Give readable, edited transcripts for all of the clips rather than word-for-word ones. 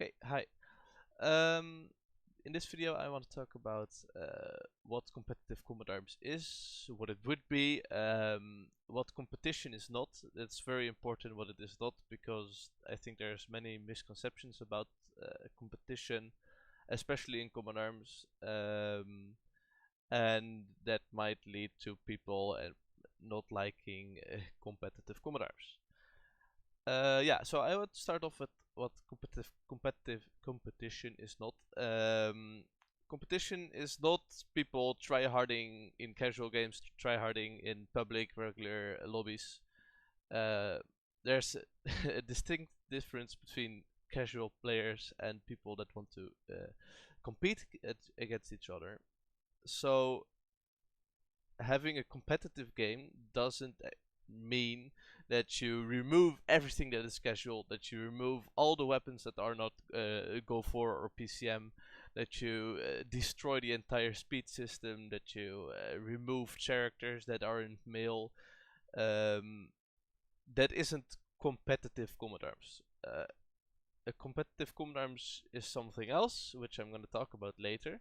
Okay, hi. Um, in this video, I want to talk about what competitive combat arms is, what it would be, what competition is not. It's very important what it is not because I think there's many misconceptions about competition, especially in combat arms, and that might lead to people not liking competitive combat arms. Yeah, so I would start off with what competitive competition is not. Competition is not people tryharding in casual games, tryharding in public regular lobbies. Uh, there's a distinct difference between casual players and people that want to compete against each other. So having a competitive game doesn't mean that you remove everything that is casual, that you remove all the weapons that are not Go for or PCM, that you destroy the entire speed system, that you remove characters that aren't male. Um, that isn't competitive combat arms. A competitive combat arms is something else, which I'm going to talk about later.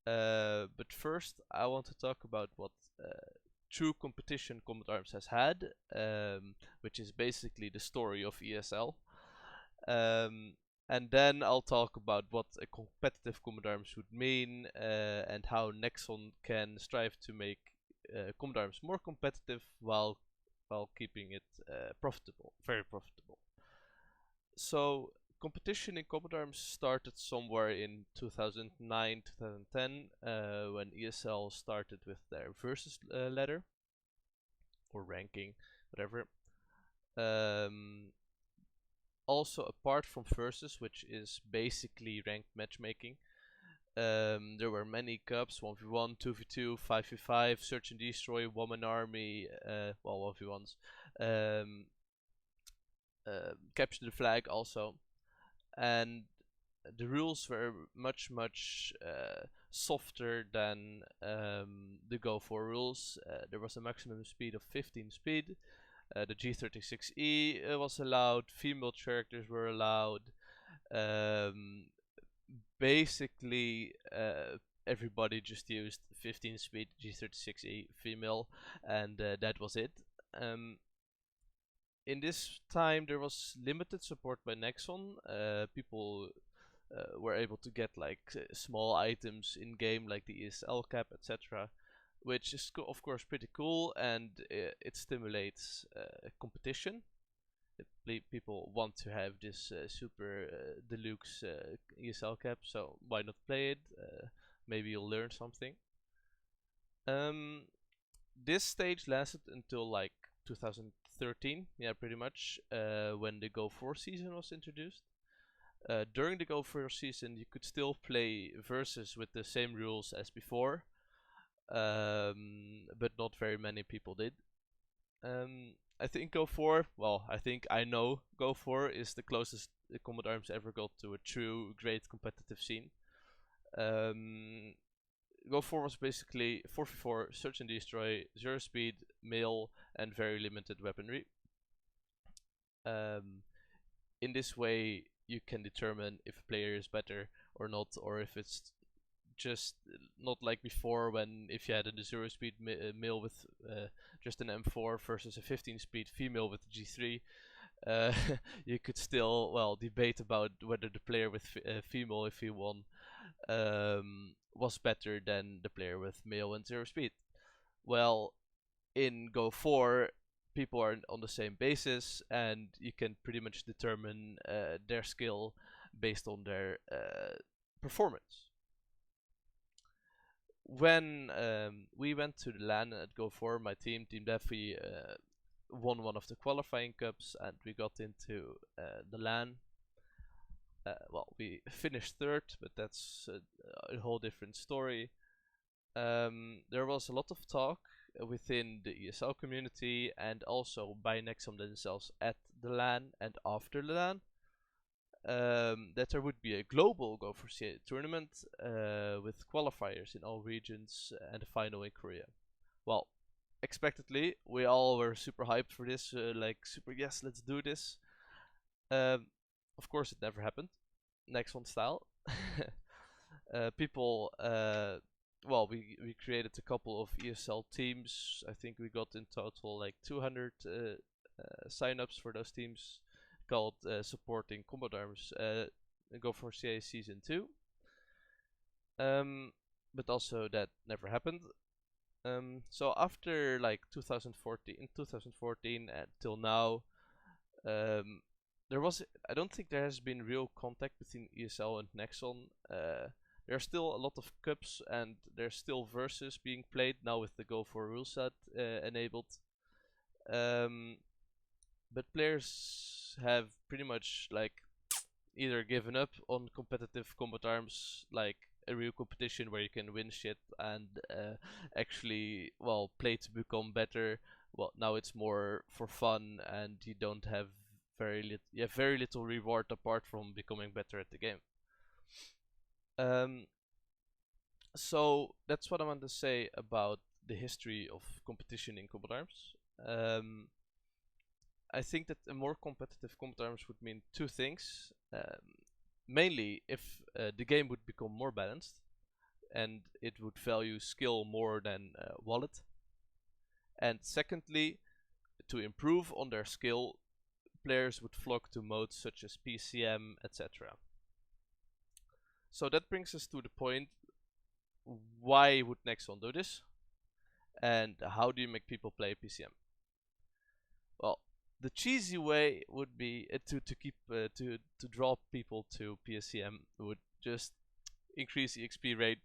But first, I want to talk about what true competition combat arms has had, which is basically the story of ESL. Um, and then I'll talk about what a competitive combat arms would mean and how Nexon can strive to make combat arms more competitive while keeping it profitable, very profitable. So competition in combat arms started somewhere in 2009, 2010, when ESL started with their versus ladder or ranking, whatever. Um, Also, apart from versus, which is basically ranked matchmaking, there were many cups: 1v1, 2v2, 5v5, search and destroy, woman army, well, 1v1s, um, capture the flag also, and the rules were much softer than the Go 4 rules. There was a maximum speed of 15 speed. The G36E was allowed. Female characters were allowed. Um, Basically, everybody just used 15 speed G36E female, and that was it. Um, in this time, there was limited support by Nexon. People were able to get like small items in game, like the ESL cap, etc., which is of course pretty cool, and it stimulates competition. People want to have this super deluxe ESL cap, so why not play it? Maybe you'll learn something. Um, this stage lasted until like 2013, yeah, pretty much, when the Go 4 season was introduced. During the Go 4 season, you could still play versus with the same rules as before, but not very many people did. I think Go 4, well, I think I know Go 4 is the closest Combat Arms ever got to a true great competitive scene. Go 4 was basically 4v4, search and destroy, 0 speed, melee, and very limited weaponry. In this way, you can determine if a player is better or not, or if it's just not like before, when if you had a 0 speed male with just an M4 versus a 15 speed female with a G3, you could still, well, debate about whether the player with female, if he won, was better than the player with male and 0 speed. Well, in Go 4, people are on the same basis, and you can pretty much determine their skill based on their performance. When we went to the LAN at Go 4, my team, Team Defi, won one of the qualifying cups, and we got into the LAN. Well, we finished third, but that's a whole different story. There was a lot of talk within the ESL community and also by Nexon themselves at the LAN and after the LAN, that there would be a global Go for CA tournament with qualifiers in all regions and a final in Korea. Well, expectedly, we all were super hyped for this, like super, yes, let's do this. Of course, it never happened. Nexon style. People, well, we created a couple of ESL teams. I think we got in total like 200 signups for those teams, called supporting Combat Arms. Go for CA Season 2. Um, but also that never happened. So after like 2014, in 2014 till now, um, there was I don't think there has been real contact between ESL and Nexon. There's still a lot of cups and there's still versus being played now with the Go for rule set enabled. Um, but players have pretty much like either given up on competitive combat arms, like a real competition where you can win shit and actually, well, play to become better. Well, now it's more for fun, and you don't have you have very little reward apart from becoming better at the game. Um, so that's what I want to say about the history of competition in combat arms. I think that a more competitive combat arms would mean two things. Mainly, if the game would become more balanced and it would value skill more than wallet. And secondly, to improve on their skill, players would flock to modes such as PCM, etc. So that brings us to the point: why would Nexon do this? And how do you make people play PCM? Well, the cheesy way would be to draw people to PCM would just increase EXP rate.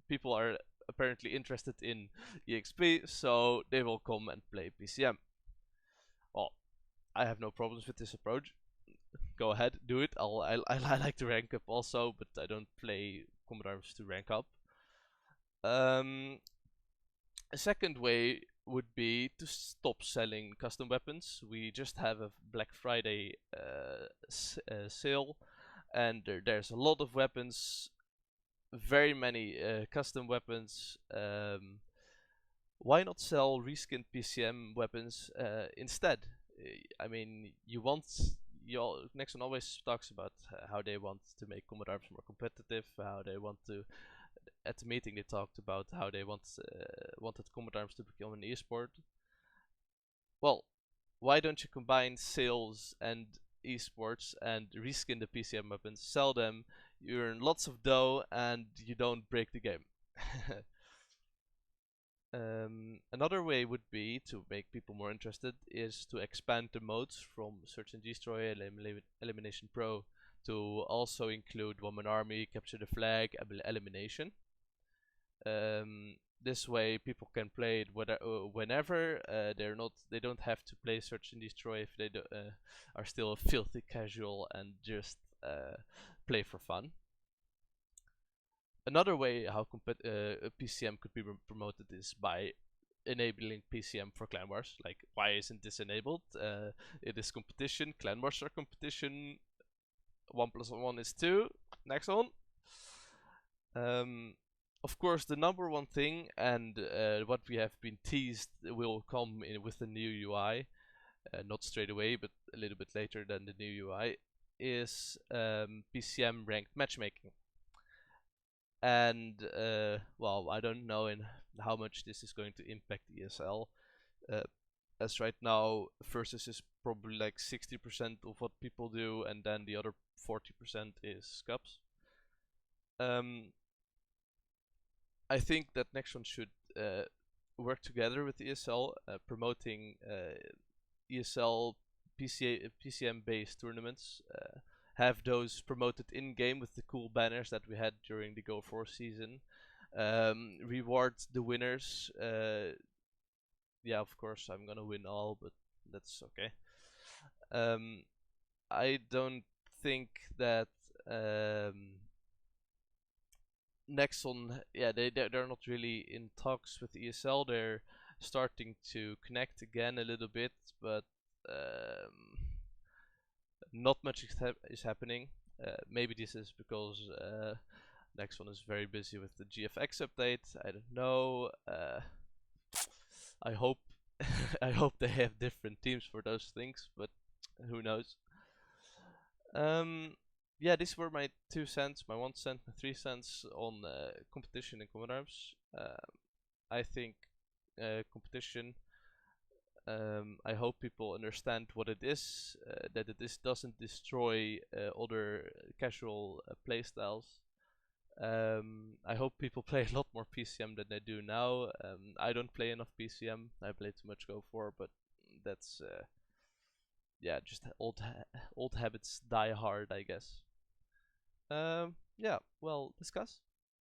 People are apparently interested in EXP, so they will come and play PCM. Well, I have no problems with this approach. Go ahead, do it. I like to rank up also, but I don't play Combat Arms to rank up. A second way would be to stop selling custom weapons. We just have a Black Friday sale, and there's a lot of weapons, very many custom weapons. Why not sell reskinned PCM weapons instead? I mean, Nexon always talks about how they want to make Combat Arms more competitive, how they want to. At the meeting, they talked about how they wanted Combat Arms to become an esport. Well, why don't you combine sales and esports and reskin the PCM weapons, sell them, you earn lots of dough, and you don't break the game? Another way would be to make people more interested is to expand the modes from Search and Destroy, Elimination Pro to also include One Man Army, Capture the Flag, Elimination. This way people can play it whenever. They don't have to play Search and Destroy if they are still a filthy casual and just play for fun. Another way how PCM could be promoted is by enabling PCM for clan wars. Like, why isn't this enabled? It is competition. Clan wars are competition. 1 + 1 is 2. Next one. Of course, the number one thing, and what we have been teased will come in with the new UI, not straight away, but a little bit later than the new UI, is PCM ranked matchmaking. And well, I don't know in how much this is going to impact ESL. As right now, versus is probably like 60% of what people do, and then the other 40% is cups. I think that Nexon should work together with ESL, promoting ESL PCM based tournaments. Have those promoted in game with the cool banners that we had during the Go 4 season. Reward the winners. Yeah, of course, I'm gonna win all, but that's okay. I don't think that Nexon, yeah, they're not really in talks with ESL. They're starting to connect again a little bit, but not much is happening. Maybe this is because Nexon is very busy with the GFX update. I don't know. I hope I hope they have different teams for those things, but who knows? yeah, these were my 2 cents, my 1 cent, my 3 cents on competition in common arms. I think competition. I hope people understand what it is. That it doesn't destroy other casual playstyles. I hope people play a lot more PCM than they do now. I don't play enough PCM. I play too much Go 4, but that's yeah, just old habits die hard, I guess. Yeah, well, discuss.